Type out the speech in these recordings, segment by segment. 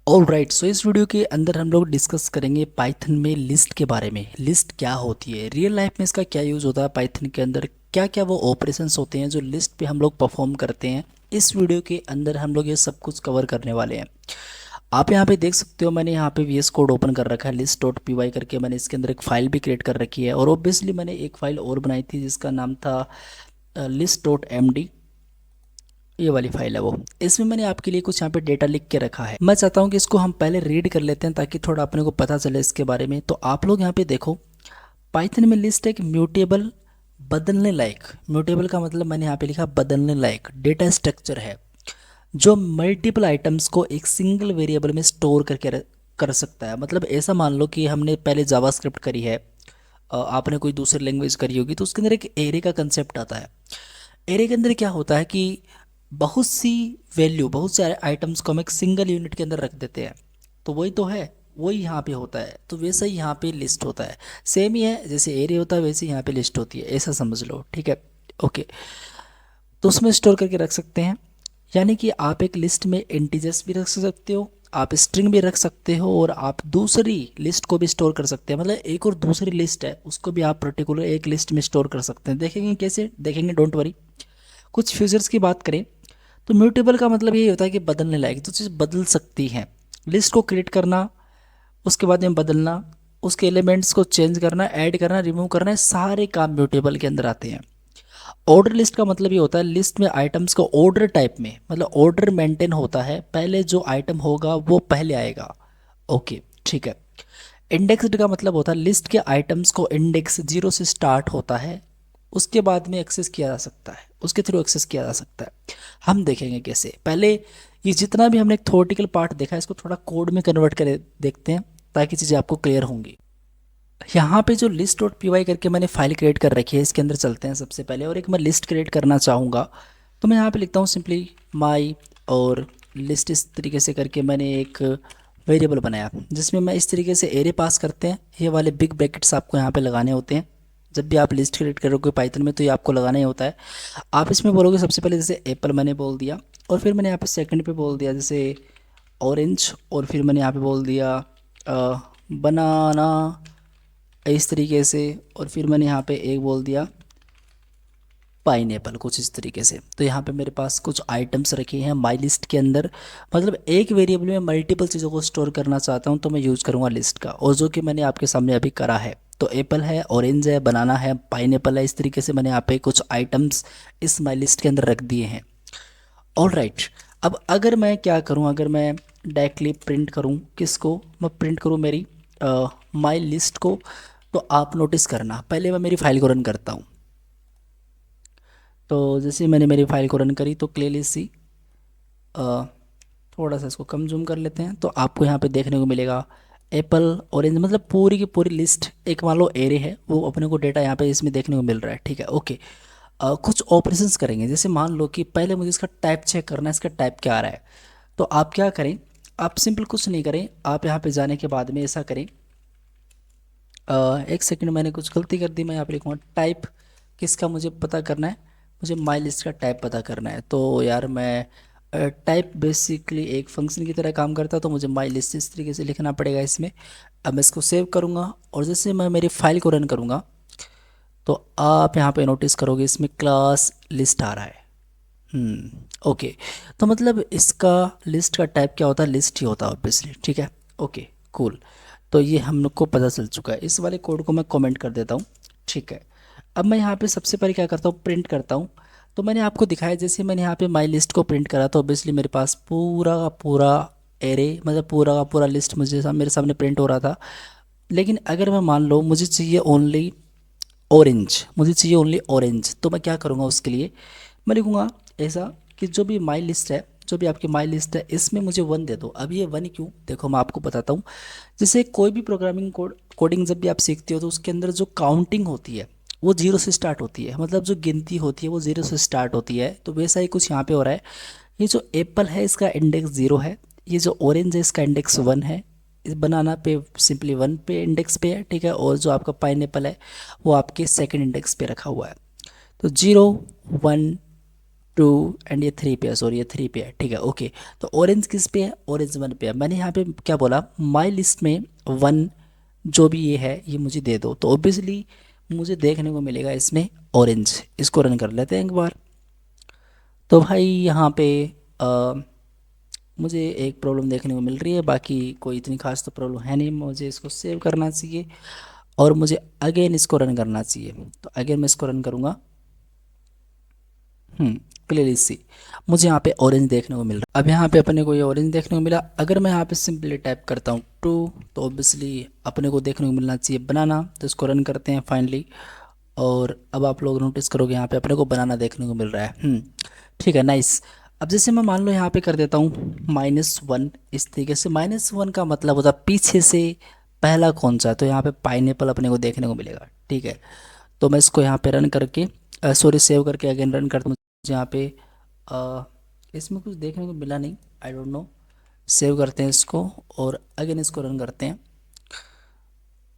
Alright, सो इस video के अंदर हम लोग डिस्कस करेंगे पाइथन में लिस्ट के बारे में। लिस्ट क्या होती है, रियल लाइफ में इसका क्या यूज़ होता है, पाइथन के अंदर क्या क्या वो ऑपरेशंस होते हैं जो लिस्ट पे हम लोग परफॉर्म करते हैं। इस वीडियो के अंदर हम लोग ये सब कुछ कवर करने वाले हैं। आप यहाँ पे देख सकते हो, मैंने यहाँ पे VS कोड ओपन कर रखा है, लिस्ट डॉट पी करके। मैंने इसके अंदर एक फ़ाइल भी क्रिएट कर रखी है और ऑब्वियसली मैंने एक फ़ाइल और बनाई थी जिसका नाम था list.md। ये वाली फाइल है वो। इसमें मैंने आपके लिए कुछ यहाँ पे डेटा लिख के रखा है। मैं चाहता हूँ कि इसको हम पहले रीड कर लेते हैं ताकि थोड़ा अपने को पता चले इसके बारे में। तो आप लोग यहाँ पे देखो, पाइथन में लिस्ट एक म्यूटेबल, बदलने लायक। म्यूटेबल का मतलब मैंने यहाँ पे लिखा बदलने लायक डेटा स्ट्रक्चर है जो मल्टीपल आइटम्स को एक सिंगल वेरिएबल में स्टोर करके कर सकता है। मतलब ऐसा मान लो कि हमने पहले जावास्क्रिप्ट करी है, आपने कोई दूसरी लैंग्वेज करी होगी, तो उसके अंदर एक एरे का कंसेप्ट आता है। एरे के अंदर क्या होता है कि बहुत सी वैल्यू, बहुत सारे आइटम्स को हम एक सिंगल यूनिट के अंदर रख देते हैं। तो वही तो है, वही यहाँ पे होता है। तो वैसा ही यहाँ पे लिस्ट होता है, सेम ही है। जैसे एरे होता है वैसे यहाँ पे लिस्ट होती है, ऐसा समझ लो, ठीक है। ओके, तो उसमें स्टोर करके रख सकते हैं। यानी कि आप एक लिस्ट में इंटीजर्स भी रख सकते हो, आप स्ट्रिंग भी रख सकते हो, और आप दूसरी लिस्ट को भी स्टोर कर सकते हैं। मतलब एक और दूसरी लिस्ट है उसको भी आप पर्टिकुलर एक लिस्ट में स्टोर कर सकते हैं। देखेंगे कैसे, देखेंगे, डोंट वरी। कुछ फ्यूचर्स की बात करें तो म्यूटेबल का मतलब ये होता है कि बदलने लायक, जो चीज़ बदल सकती हैं। लिस्ट को क्रिएट करना, उसके बाद में बदलना, उसके एलिमेंट्स को चेंज करना, ऐड करना, रिमूव करना, सारे काम म्यूटेबल के अंदर आते हैं। ऑर्डर लिस्ट का मतलब ये होता है लिस्ट में आइटम्स को ऑर्डर टाइप में, मतलब ऑर्डर मेंटेन होता है, पहले जो आइटम होगा वो पहले आएगा। ओके, ठीक है। इंडेक्स्ड का मतलब होता है लिस्ट के आइटम्स को इंडेक्स 0 से स्टार्ट होता है, उसके बाद में एक्सेस किया जा सकता है, उसके थ्रू एक्सेस किया जा सकता है। हम देखेंगे कैसे। पहले ये जितना भी हमने एक थ्योरेटिकल पार्ट देखा है, इसको थोड़ा कोड में कन्वर्ट कर देखते हैं ताकि चीज़ें आपको क्लियर होंगी। यहाँ पे जो लिस्ट डॉट पी करके मैंने फाइल क्रिएट कर रखी है, इसके अंदर चलते हैं सबसे पहले। और एक मैं लिस्ट क्रिएट करना चाहूँगा, तो मैं यहाँ पे लिखता हूँ सिंपली माई और लिस्ट। इस तरीके से करके मैंने एक वेरिएबल बनाया जिसमें मैं इस तरीके से एरे पास करते हैं। ये वाले बिग ब्रैकेट्स आपको यहाँ पे लगाने होते हैं जब भी आप लिस्ट क्रिएट करोगे पाइथन में, तो ये आपको लगाना ही होता है। आप इसमें बोलोगे सबसे पहले, जैसे एप्पल मैंने बोल दिया, और फिर मैंने यहाँ पे सेकंड पे बोल दिया जैसे ऑरेंज, और फिर मैंने यहाँ पे बोल दिया बनाना, इस तरीके से। और फिर मैंने यहाँ पे एक बोल दिया पाइनएप्पल, कुछ इस तरीके से। तो यहाँ पे मेरे पास कुछ आइटम्स रखे हैं माई लिस्ट के अंदर। मतलब एक वेरिएबल में मल्टीपल चीज़ों को स्टोर करना चाहता हूँ तो मैं यूज़ करूँगा लिस्ट का, और जो कि मैंने आपके सामने अभी करा है। तो एप्पल है, ऑरेंज है, बनाना है, पाइनएप्पल है। इस तरीके से मैंने यहाँ पे कुछ आइटम्स इस माई लिस्ट के अंदर रख दिए हैं। ऑलराइट, अब अगर मैं क्या करूँ, अगर मैं डायरेक्टली प्रिंट करूँ, किसको मैं प्रिंट करूँ, मेरी माई लिस्ट को। तो आप नोटिस करना, पहले मैं मेरी फाइल को रन करता हूँ। तो जैसे मैंने मेरी फाइल को रन करी तो क्लियरली सी, थोड़ा सा इसको कम जूम कर लेते हैं, तो आपको यहाँ पे देखने को मिलेगा एप्पल, ऑरेंज, मतलब पूरी की पूरी लिस्ट। एक मान लो एरे है, वो अपने को डेटा यहाँ पे इसमें देखने को मिल रहा है, ठीक है। ओके, कुछ ऑपरेशंस करेंगे। जैसे मान लो कि पहले मुझे इसका टाइप चेक करना है, इसका टाइप क्या आ रहा है। तो आप क्या करें, आप सिंपल कुछ नहीं करें, आप यहाँ पे जाने के बाद में ऐसा करें। एक सेकंड, मैंने कुछ गलती कर दी। मैं यहाँ पे लिखूँगा टाइप, किसका मुझे पता करना है, मुझे माई लिस्ट का टाइप पता करना है। तो यार मैं टाइप बेसिकली एक फंक्शन की तरह काम करता है, तो मुझे माई लिस्ट इस तरीके से लिखना पड़ेगा इसमें। अब मैं इसको सेव करूँगा और जैसे मैं मेरी फाइल को रन करूँगा तो आप यहाँ पे नोटिस करोगे इसमें क्लास लिस्ट आ रहा है। ओके, तो मतलब इसका लिस्ट का टाइप क्या होता है, लिस्ट ही होता है ऑब्वियसली, ठीक है। Okay, cool. तो ये हम लोग को पता चल चुका है। इस वाले कोड को मैं कमेंट कर देता हूँ, ठीक है। अब मैं यहाँ पे सबसे पहले क्या करता हूँ, प्रिंट करता हूँ। तो मैंने आपको दिखाया, जैसे मैंने यहाँ पे माई लिस्ट को प्रिंट करा तो ऑब्वियसली मेरे पास पूरा का पूरा एरे, मतलब पूरा का पूरा लिस्ट मुझे मेरे सामने प्रिंट हो रहा था। लेकिन अगर मैं मान लो मुझे चाहिए ओनली ऑरेंज, मुझे चाहिए ओनली ऑरेंज, तो मैं क्या करूँगा उसके लिए, मैं लिखूँगा ऐसा कि जो भी माई लिस्ट है, जो भी आपकी माई लिस्ट है, इसमें मुझे 1 दे दो। अब ये 1 क्यों, देखो मैं आपको बताता हूँ। जैसे कोई भी प्रोग्रामिंग कोडिंग जब भी आप सीखते हो तो उसके अंदर जो काउंटिंग होती है वो 0 से स्टार्ट होती है, मतलब जो गिनती होती है वो 0 से स्टार्ट होती है। तो वैसा ही कुछ यहाँ पे हो रहा है। ये जो एप्पल है इसका इंडेक्स 0 है, ये जो ऑरेंज है इसका इंडेक्स 1 है, इस बनाना पे सिंपली 1 पे इंडेक्स पे है, ठीक है। और जो आपका पाइनएप्पल है वो आपके सेकंड इंडेक्स पे रखा हुआ है। तो 0 1 टू एंड ये 3 पे है, सॉरी ये 3 पे है, ठीक है ओके। तो ऑरेंज किस पे है, ऑरेंज 1 पे है। मैंने यहाँ पे क्या बोला, माई लिस्ट में 1 जो भी ये है ये मुझे दे दो, तो ऑब्वियसली मुझे देखने को मिलेगा इसमें ऑरेंज। इसको रन कर लेते हैं एक बार। तो भाई यहाँ पे अ, मुझे एक प्रॉब्लम देखने को मिल रही है, बाकी कोई इतनी खास तो प्रॉब्लम है नहीं। मुझे इसको सेव करना चाहिए और मुझे अगेन इसको रन करना चाहिए। तो अगेन मैं इसको रन करूँगा। क्लियरली सी मुझे यहाँ पे ऑरेंज देखने को मिल रहा है। अब यहाँ पे अपने को ये ऑरेंज देखने को मिला। अगर मैं यहाँ पे सिंपली टाइप करता हूँ टू, तो ऑब्वियसली अपने को देखने को मिलना चाहिए बनाना। तो इसको रन करते हैं फाइनली, और अब आप लोग नोटिस करोगे यहाँ पे अपने को बनाना देखने को मिल रहा है। ठीक है नाइस। अब जैसे मैं मान लो यहाँ पे कर देता हूँ -1, इस तरीके से। -1 का मतलब होता है पीछे से पहला कौन सा, तो यहाँ पे पाइनएप्पल अपने को देखने को मिलेगा। ठीक है, तो मैं इसको यहाँ पे रन करके सॉरी सेव करके अगेन रन करता हूँ। मुझे यहाँ पे इसमें कुछ देखने को मिला नहीं, आई डोंट नो। सेव करते हैं इसको और अगेन इसको रन करते हैं।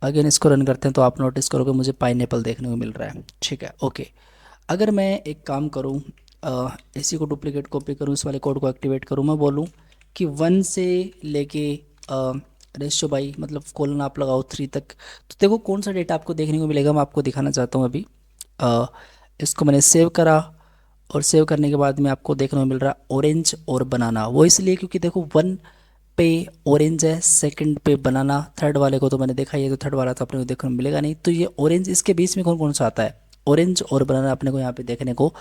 अगेन इसको रन करते हैं तो आप नोटिस करोगे मुझे पाइनएप्पल देखने को मिल रहा है। ठीक है ओके। अगर मैं एक काम करूँ, इसी को डुप्लीकेट कॉपी करूँ, इस वाले कोड को एक्टिवेट करूँ, मैं बोलूँ कि 1 से लेके रेशियो बाई मतलब कोलन आप लगाओ 3 तक, तो देखो कौन सा डेटा आपको देखने को मिलेगा। मैं आपको दिखाना चाहता हूँ अभी। इसको मैंने सेव करा और सेव करने के बाद में आपको देखने को मिल रहा है ऑरेंज और बनाना। वो इसलिए क्योंकि देखो 1 पे ऑरेंज है, सेकंड पे बनाना, थर्ड वाले को तो मैंने देखा ही है, तो थर्ड वाला तो अपने को देखने को मिलेगा नहीं। तो ये ऑरेंज, इसके बीच में कौन कौन सा आता है, ऑरेंज और बनाना अपने को यहाँ पे देखने को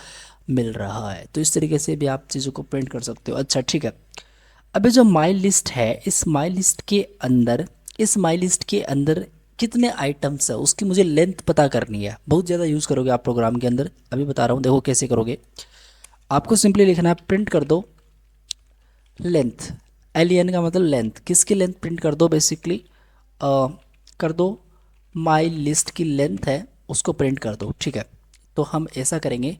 मिल रहा है। तो इस तरीके से भी आप चीज़ों को प्रिंट कर सकते हो। अच्छा ठीक है, अभी जो माई लिस्ट है, इस माई लिस्ट के अंदर, इस माई लिस्ट के अंदर कितने आइटम्स है उसकी मुझे लेंथ पता करनी है। बहुत ज़्यादा यूज़ करोगे आप प्रोग्राम के अंदर, अभी बता रहा हूँ देखो कैसे करोगे। आपको सिंपली लिखना है, प्रिंट कर दो लेंथ, LEN का मतलब लेंथ। किसकी लेंथ प्रिंट कर दो, बेसिकली कर दो माई लिस्ट की लेंथ है उसको प्रिंट कर दो। ठीक है, तो हम ऐसा करेंगे,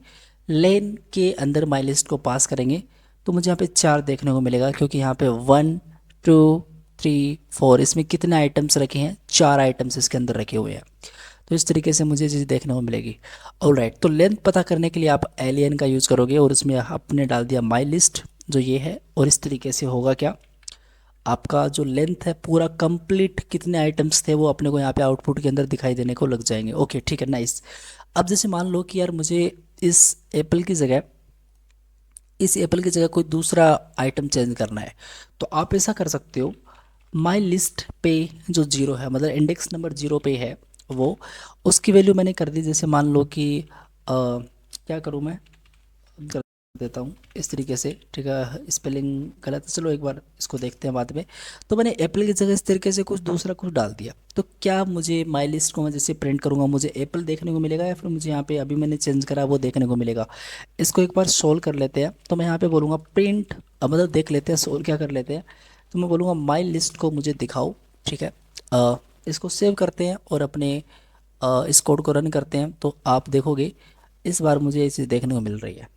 लेन के अंदर माई लिस्ट को पास करेंगे, तो मुझे यहाँ पे 4 देखने को मिलेगा, क्योंकि यहाँ पे 1 2 3 4 इसमें कितने आइटम्स रखे हैं, 4 आइटम्स इसके अंदर रखे हुए हैं। तो इस तरीके से मुझे चीज़ देखने को मिलेगी। ऑलराइट, तो लेंथ पता करने के लिए आप LEN का यूज़ करोगे और उसमें आपने डाल दिया माई लिस्ट जो ये है, और इस तरीके से होगा क्या, आपका जो लेंथ है पूरा कंप्लीट कितने आइटम्स थे वो अपने को यहाँ पे आउटपुट के अंदर दिखाई देने को लग जाएंगे। ओके ठीक है नाइस। अब जैसे मान लो कि यार मुझे इस एप्पल की जगह, इस एप्पल की जगह कोई दूसरा आइटम चेंज करना है, तो आप ऐसा कर सकते हो, माई लिस्ट पे जो 0 है, मतलब इंडेक्स नंबर 0 पे है वो, उसकी वैल्यू मैंने कर दी। जैसे मान लो कि क्या करूँ मैं, कर देता हूँ इस तरीके से। ठीक है, स्पेलिंग गलत है, चलो एक बार इसको देखते हैं बाद में। तो मैंने एप्पल की जगह इस तरीके से कुछ दूसरा कुछ डाल दिया, तो क्या मुझे माई लिस्ट को मैं जैसे प्रिंट करूँगा मुझे एप्पल देखने को मिलेगा, या फिर मुझे यहाँ पे अभी मैंने चेंज करा वो देखने को मिलेगा। इसको एक बार सोल्व कर लेते हैं। तो मैं यहाँ पे बोलूँगा प्रिंट, मतलब देख लेते हैं सोल्व क्या कर लेते हैं। तो मैं बोलूँगा माई लिस्ट को मुझे दिखाओ। ठीक है, इसको सेव करते हैं और अपने इस कोड को रन करते हैं, तो आप देखोगे इस बार मुझे ये चीज़ देखने को मिल रही है।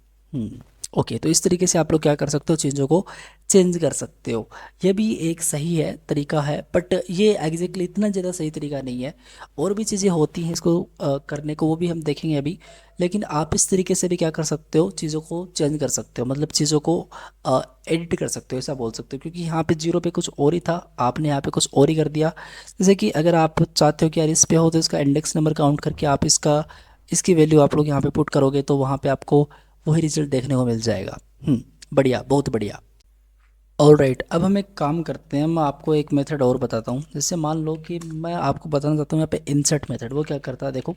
ओके, तो इस तरीके से आप लोग क्या कर सकते हो, चीज़ों को चेंज कर सकते हो। ये भी एक सही है तरीका है, बट ये एग्जैक्टली इतना ज़्यादा सही तरीका नहीं है। और भी चीज़ें होती हैं इसको करने को, वो भी हम देखेंगे अभी। लेकिन आप इस तरीके से भी क्या कर सकते हो, चीज़ों को चेंज कर सकते हो, मतलब चीज़ों को एडिट कर सकते हो, ऐसा बोल सकते हो। क्योंकि यहाँ पे 0 पे कुछ और ही था, आपने यहाँ पे कुछ और ही कर दिया। जैसे कि अगर आप चाहते हो कि यार इस पे हो, तो इसका इंडेक्स नंबर काउंट करके आप इसकी वैल्यू आप लोग यहाँ पे पुट करोगे, तो वहाँ पे आपको वही रिजल्ट देखने को मिल जाएगा। बढ़िया, बहुत बढ़िया। ऑल राइट, अब हम एक काम करते हैं, मैं आपको एक मेथड और बताता हूँ। जैसे मान लो कि मैं आपको बताना चाहता हूँ यहाँ पे इंसर्ट मेथड, वो क्या करता है देखो।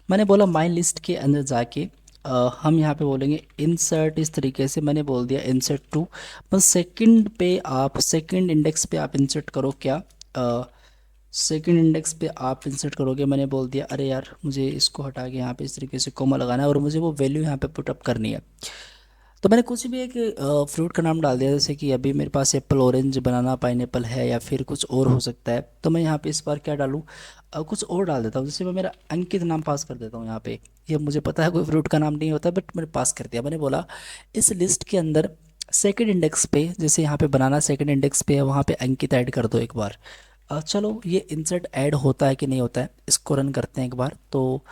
मैंने बोला माई लिस्ट के अंदर जाके हम यहाँ पे बोलेंगे इंसर्ट, इस तरीके से मैंने बोल दिया इंसर्ट टू, बस सेकंड पे आप, सेकंड इंडेक्स पे आप इंसर्ट करो क्या, सेकंड इंडेक्स पे आप इंसर्ट करोगे। मैंने बोल दिया, अरे यार मुझे इसको हटा के यहाँ पे इस तरीके से कोमा लगाना है और मुझे वो वैल्यू यहाँ पे पुट अप करनी है। तो मैंने कुछ भी एक फ्रूट का नाम डाल दिया, जैसे कि अभी मेरे पास एप्पल, ऑरेंज, बनाना, पाइनएप्पल है, या फिर कुछ और हो सकता है। तो मैं यहाँ पे इस बार क्या डालूँ, कुछ और डाल देता हूँ। जैसे मैं मेरा अंकित नाम पास कर देता हूँ यहाँ पे। ये मुझे पता है कोई फ्रूट का नाम नहीं होता, बट मैंने पास कर दिया। मैंने बोला इस लिस्ट के अंदर सेकंड इंडेक्स पे, जैसे यहाँ पे बनाना सेकंड इंडेक्स पे है, वहाँ पे अंकित ऐड कर दो एक बार। चलो ये इंसर्ट ऐड होता है कि नहीं होता है, इसको रन करते हैं एक बार। तो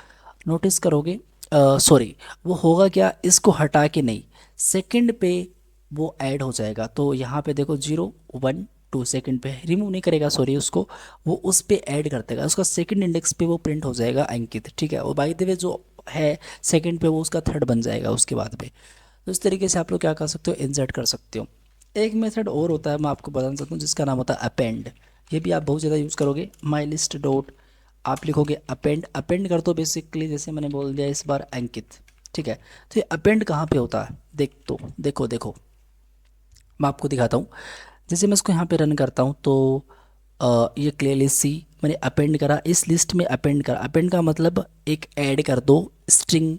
नोटिस करोगे, सॉरी वो होगा क्या, इसको हटा के नहीं, सेकंड पे वो ऐड हो जाएगा। तो यहाँ पे देखो 0 1 2 सेकंड पे रिमूव नहीं करेगा, सॉरी उसको, वो उस पे ऐड कर देगा, उसका सेकंड इंडेक्स पे वो प्रिंट हो जाएगा अंकित, ठीक है। और बाय द वे जो है सेकंड पे वो उसका थर्ड बन जाएगा उसके बाद पे। तो इस तरीके से आप लोग क्या कर सकते हो, इंसर्ट कर सकते हो। एक मेथड और होता है, मैं आपको बता सकता हूँ, जिसका नाम होता है अपेंड। ये भी आप बहुत ज़्यादा यूज़ करोगे। माई लिस्ट डॉट आप लिखोगे अपेंड, अपेंड कर दो बेसिकली, जैसे मैंने बोल दिया इस बार अंकित, ठीक है। तो ये अपेंड कहाँ पे होता है, देखो देखो मैं आपको दिखाता हूँ। जैसे मैं इसको यहाँ पे रन करता हूँ तो ये क्लियरली सी मैंने अपेंड करा, इस लिस्ट में अपेंड करा। अपेंड का मतलब एक ऐड कर दो स्ट्रिंग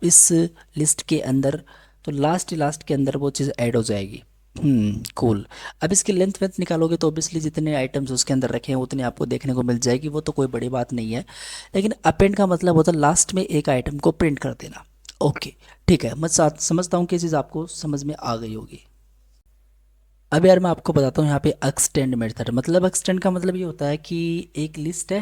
इस लिस्ट के अंदर, तो लास्ट लास्ट के अंदर वो चीज़ ऐड हो जाएगी। कूल। अब इसकी लेंथ वेंथ निकालोगे तो ऑब्वियसली जितने आइटम्स उसके अंदर रखे हैं उतने आपको देखने को मिल जाएगी, वो तो कोई बड़ी बात नहीं है। लेकिन अपेंड का मतलब होता है लास्ट में एक आइटम को प्रिंट कर देना। ओके, ठीक है, मैं समझता हूँ कि ये चीज़ आपको समझ में आ गई होगी। अब यार मैं आपको बताता हूँ यहाँ पे एक्सटेंड मेथड, मतलब एक्सटेंड का मतलब ये होता है कि एक लिस्ट है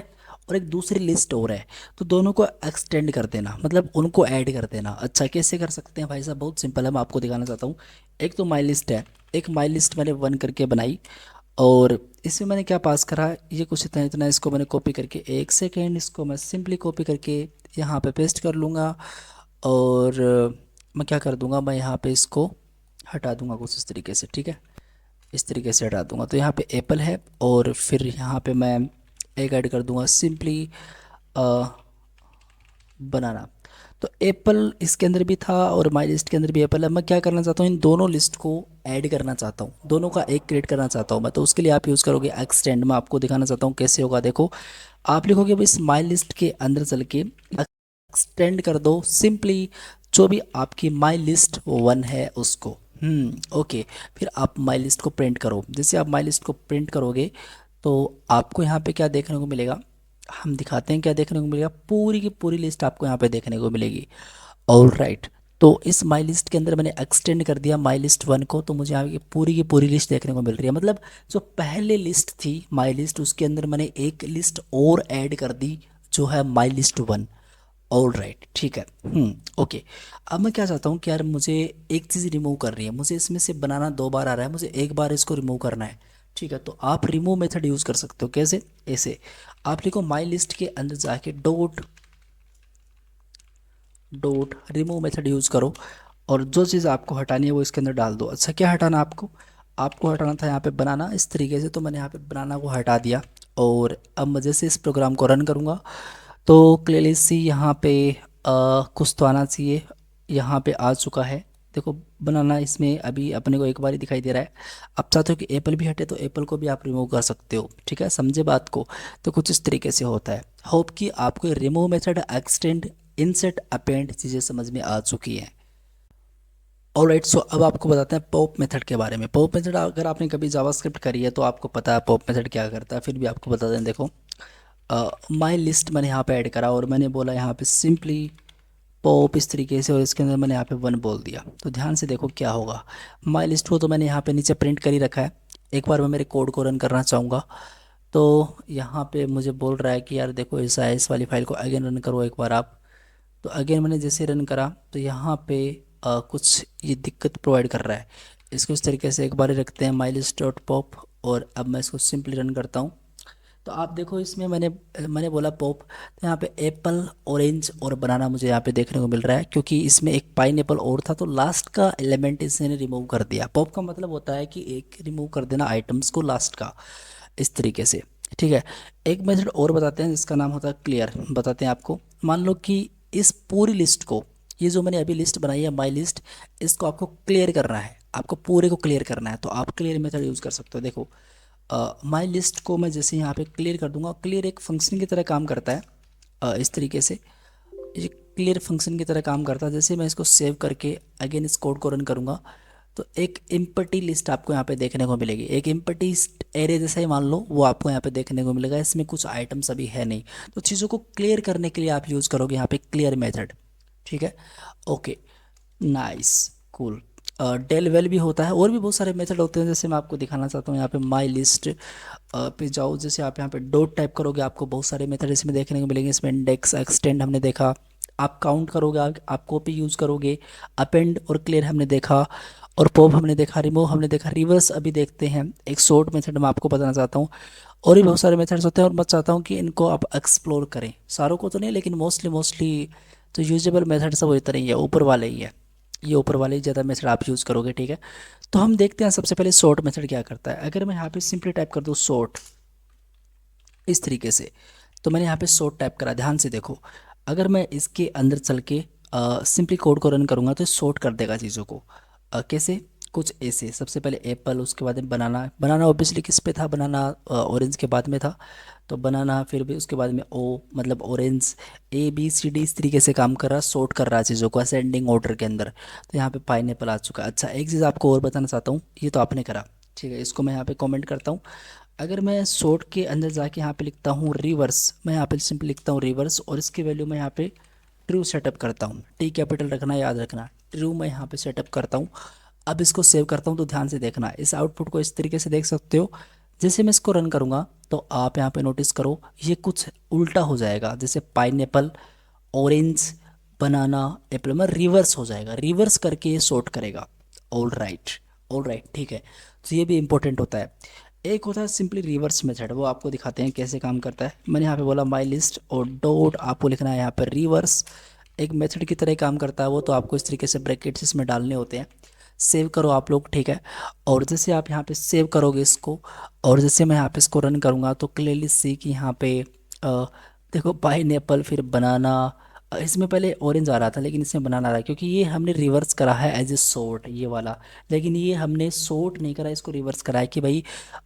और एक दूसरी लिस्ट और है, तो दोनों को एक्सटेंड कर देना, मतलब उनको ऐड कर देना। अच्छा, कैसे कर सकते हैं भाई साहब, बहुत सिंपल है, मैं आपको दिखाना चाहता हूँ। एक तो माई लिस्ट है, एक माई लिस्ट मैंने 1 करके बनाई, और इसमें मैंने क्या पास करा, ये कुछ इतना इतना, इसको मैंने कॉपी करके, एक सेकेंड, इसको मैं सिंपली कॉपी करके यहाँ पे पेस्ट कर लूँगा। और मैं क्या कर दूँगा, मैं यहाँ पे इसको हटा दूँगा कुछ इस तरीके से, ठीक है, इस तरीके से हटा दूंगा। तो यहाँ पे एप्पल है, और फिर यहाँ पे मैं एक ऐड कर दूंगा सिंपली बनाना। तो एप्पल इसके अंदर भी था और माई लिस्ट के अंदर भी एप्पल है। मैं क्या करना चाहता हूँ, इन दोनों लिस्ट को ऐड करना चाहता हूँ, दोनों का एक क्रिएट करना चाहता हूँ मैं। तो उसके लिए आप यूज़ करोगे एक्सटेंड। मैं आपको दिखाना चाहता हूँ कैसे होगा। देखो, आप लिखोगे अब इस माई लिस्ट के अंदर चल के एक्सटेंड कर दो सिंपली जो भी आपकी माई लिस्ट 1 है उसको। ओके, फिर आप माई लिस्ट को प्रिंट करो। जैसे आप माई लिस्ट को प्रिंट करोगे तो आपको यहाँ पे क्या देखने को मिलेगा, हम दिखाते हैं क्या देखने को मिलेगा, पूरी की पूरी लिस्ट आपको यहाँ पे देखने को मिलेगी। ऑल राइट, तो इस माई लिस्ट के अंदर मैंने एक्सटेंड कर दिया माई लिस्ट 1 को, तो मुझे यहाँ की पूरी लिस्ट देखने को मिल रही है। मतलब जो पहले लिस्ट थी माई लिस्ट, उसके अंदर मैंने एक लिस्ट और ऐड कर दी जो है माई लिस्ट 1। ऑल राइट, ठीक है। ओके, अब मैं क्या चाहता हूँ कि यार मुझे एक चीज़ रिमूव करनी है, मुझे इसमें से बनाना 2 बार आ रहा है, मुझे एक बार इसको रिमूव करना है, ठीक है। तो आप रिमूव मेथड यूज़ कर सकते हो। कैसे, ऐसे आप लिखो माई लिस्ट के अंदर जाके dot dot remove method use करो, और जो चीज़ आपको हटानी है वो इसके अंदर डाल दो। अच्छा, क्या हटाना आपको, आपको हटाना था यहाँ पे बनाना, इस तरीके से, तो मैंने यहाँ पे बनाना को हटा दिया। और अब मैं जैसे इस प्रोग्राम को रन करूँगा तो क्लियरली सी यहाँ पे कुछ तो आना चाहिए, यहाँ पे आ चुका है। देखो, बनाना इसमें अभी अपने को एक बार ही दिखाई दे रहा है। अब चाहते हो कि एप्पल भी हटे तो एप्पल को भी आप रिमूव कर सकते हो, ठीक है, समझे बात को। तो कुछ इस तरीके से होता है। होप कि आपको remove method, extend, insert, append चीज़ें समझ में आ चुकी हैं। ऑलराइट, सो अब आपको बताते हैं पॉप मेथड के बारे में। पॉप मेथड अगर आपने कभी जावास्क्रिप्ट करी है तो आपको पता है पॉप मेथड क्या करता है, फिर भी आपको बता दें। देखो, माई लिस्ट मैंने यहाँ पे ऐड करा और मैंने बोला यहाँ पे सिंपली पॉप इस तरीके से, और इसके अंदर मैंने यहाँ पे 1 बोल दिया। तो ध्यान से देखो क्या होगा। माई लिस्ट को तो मैंने यहाँ पे नीचे प्रिंट कर ही रखा है। एक बार मैं मेरे कोड को रन करना चाहूँगा तो यहाँ पे मुझे बोल रहा है कि यार देखो ऐसा है, इस वाली फाइल को अगेन रन करो एक बार आप। तो अगेन मैंने जैसे रन करा तो यहाँ पे कुछ ये दिक्कत प्रोवाइड कर रहा है। इसको इस तरीके से एक बार ही रखते हैं माई लिस्ट डॉट पॉप, और अब मैं इसको सिंपली रन करता हूँ। तो आप देखो इसमें मैंने मैंने बोला पॉप, तो यहाँ पे एप्पल, ऑरेंज और बनाना मुझे यहाँ पे देखने को मिल रहा है, क्योंकि इसमें एक पाइन एप्पल और था तो लास्ट का एलिमेंट इसने रिमूव कर दिया। पॉप का मतलब होता है कि एक रिमूव कर देना आइटम्स को लास्ट का, इस तरीके से, ठीक है। एक मेथड और बताते हैं जिसका नाम होता है क्लियर, बताते हैं आपको। मान लो कि इस पूरी लिस्ट को, ये जो मैंने अभी लिस्ट बनाई है माई लिस्ट, इसको आपको क्लियर करना है, आपको पूरे को क्लियर करना है, तो आप क्लियर मेथड यूज़ कर सकते हो। देखो, माई लिस्ट को मैं जैसे यहाँ पे क्लियर कर दूंगा, क्लियर एक फंक्शन की तरह काम करता है। इस तरीके से ये क्लियर फंक्शन की तरह काम करता है। जैसे मैं इसको सेव करके अगेन इस कोड को रन करूँगा तो एक एम्प्टी लिस्ट आपको यहाँ पे देखने को मिलेगी, एक एम्प्टी एरे जैसा ही मान लो वो आपको यहाँ पे देखने को मिलेगा। इसमें कुछ आइटम्स अभी है नहीं, तो चीज़ों को क्लियर करने के लिए आप यूज़ करोगे यहाँ पे क्लियर मेथड, ठीक है। Okay, nice, cool. डेल वेल भी होता है, और भी बहुत सारे मेथड होते हैं, जैसे मैं आपको दिखाना चाहता हूँ। यहाँ पे माई लिस्ट पे जाओ, जैसे आप यहाँ पे डॉट टाइप करोगे आपको बहुत सारे मेथड इसमें देखने को मिलेंगे। इसमें इंडेक्स, एक्सटेंड हमने देखा, आप काउंट करोगे, आप कॉपी यूज़ करोगे। अपेंड और क्लियर हमने देखा, और पॉप हमने देखा, रिमूव हमने देखा, रिवर्स अभी देखते हैं। एक शॉर्ट मेथड मैं आपको बताना चाहता हूँ, और भी बहुत सारे मेथड्स होते हैं, और मैं चाहता हूँ कि इनको आप एक्सप्लोर करें। सारों को तो नहीं, लेकिन मोस्टली जो यूजेबल मेथड्स है वो इतने ही है, ऊपर वाले ही है। ये ऊपर वाले ही ज़्यादा मेथड आप यूज़ करोगे, ठीक है। तो हम देखते हैं सबसे पहले शॉर्ट मेथड क्या करता है। अगर मैं यहाँ पे सिंपली टाइप कर दूँ शॉर्ट इस तरीके से, तो मैंने यहाँ पे शॉर्ट टाइप करा, ध्यान से देखो। अगर मैं इसके अंदर चल के सिंपली कोड को रन करूँगा तो शॉर्ट कर देगा चीज़ों को। कैसे? कुछ ऐसे, सबसे पहले एप्पल, उसके बाद में बनाना। बनाना ऑब्वियसली किस पे था? बनाना ऑरेंज के बाद में था, तो बनाना, फिर भी उसके बाद में ओ मतलब orange, A B C D इस तरीके से काम कर रहा, शॉर्ट कर रहा चीज़ों को असेंडिंग ऑर्डर के अंदर। तो यहाँ पे पाइनएप्पल आ चुका है। अच्छा, एक चीज़ आपको और बताना चाहता हूँ, ये तो आपने करा, ठीक है, इसको मैं यहाँ पे कमेंट करता हूँ। अगर मैं शॉर्ट के अंदर जाके यहाँ पे लिखता हूँ रिवर्स, मैं यहाँ पे सिंपल लिखता हूँ रिवर्स, और इसकी वैल्यू मैं यहाँ पे ट्रू सेटअप करता हूँ। टी कैपिटल रखना, याद रखना, ट्रू मैं यहाँ पे सेटअप करता हूँ। अब इसको सेव करता हूँ, तो ध्यान से देखना, इस आउटपुट को इस तरीके से देख सकते हो। जैसे मैं इसको रन करूँगा तो आप यहाँ पे नोटिस करो, ये कुछ उल्टा हो जाएगा। जैसे पाइनएप्पल, ऑरेंज, बनाना, एप्पल में रिवर्स हो जाएगा, रिवर्स करके ये सॉर्ट करेगा। ऑल राइट, ऑल राइट, ठीक है। तो ये भी इंपॉर्टेंट होता है। एक होता है सिंपली रिवर्स मेथड, वो आपको दिखाते हैं कैसे काम करता है। मैंने यहाँ पे बोला माई लिस्ट, और डॉट आपको लिखना है यहाँ पर रिवर्स। एक मेथड की तरह काम करता है वो, तो आपको इस तरीके से ब्रैकेट्स इसमें डालने होते हैं। सेव करो आप लोग, ठीक है। और जैसे आप यहाँ पे सेव करोगे इसको, और जैसे मैं यहाँ पे इसको रन करूँगा, तो क्लियरली सी कि यहाँ पे देखो पाइनएप्पल, फिर बनाना, इसमें पहले ऑरेंज आ रहा था लेकिन इसमें बनाना आ रहा है, क्योंकि ये हमने रिवर्स करा है एज ए सॉर्ट, ये वाला। लेकिन ये हमने सॉर्ट नहीं करा, इसको रिवर्स करा है कि भाई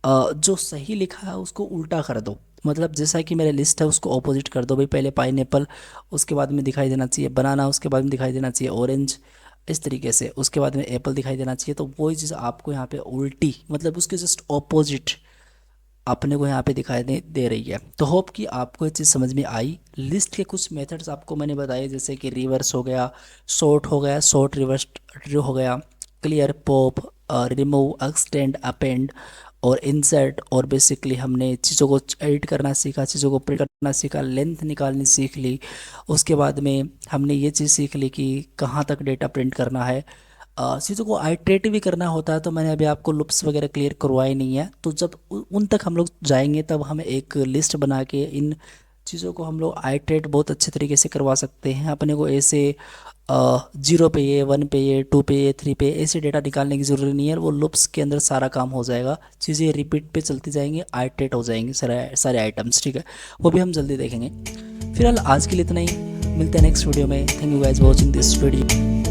जो सही लिखा है उसको उल्टा कर दो। मतलब जैसा कि मेरे लिस्ट है उसको ऑपोजिट कर दो भाई, पहले पाइनएप्पल, उसके बाद में दिखाई देना चाहिए बनाना, उसके बाद में दिखाई देना चाहिए ऑरेंज, इस तरीके से, उसके बाद में एप्पल दिखाई देना चाहिए। तो वही चीज़ आपको यहाँ पे उल्टी, मतलब उसके जस्ट ऑपोजिट अपने को यहाँ पे दिखाई दे रही है। तो होप कि आपको ये चीज़ समझ में आई। लिस्ट के कुछ मेथड्स आपको मैंने बताए, जैसे कि रिवर्स हो गया, शॉर्ट हो गया, शॉर्ट रिवर्स हो गया, clear, pop, remove, extend, append और इंसर्ट। और बेसिकली हमने चीज़ों को एडिट करना सीखा, चीज़ों को प्रिंट करना सीखा, लेंथ निकालनी सीख ली। उसके बाद में हमने ये चीज़ सीख ली कि कहाँ तक डेटा प्रिंट करना है। चीज़ों को आइट्रेटिव भी करना होता है, तो मैंने अभी आपको लूप्स वगैरह क्लियर करवाई नहीं है। तो जब उन तक हम लोग जाएंगे तब हमें एक लिस्ट बना के इन चीज़ों को हम लोग आइट्रेट बहुत अच्छे तरीके से करवा सकते हैं। अपने को ऐसे 0 पे ये, 1 पे ये, 2 पे ये, 3 पे ऐसे डेटा निकालने की ज़रूरत नहीं है। वो लूप्स के अंदर सारा काम हो जाएगा, चीज़ें रिपीट पे चलती जाएंगी, आइट्रेट हो जाएंगे सारे सारे आइटम्स, ठीक है। वो भी हम जल्दी देखेंगे। फिलहाल आज के लिए इतना ही, मिलते हैं नेक्स्ट वीडियो में। Thank you guys watching this video.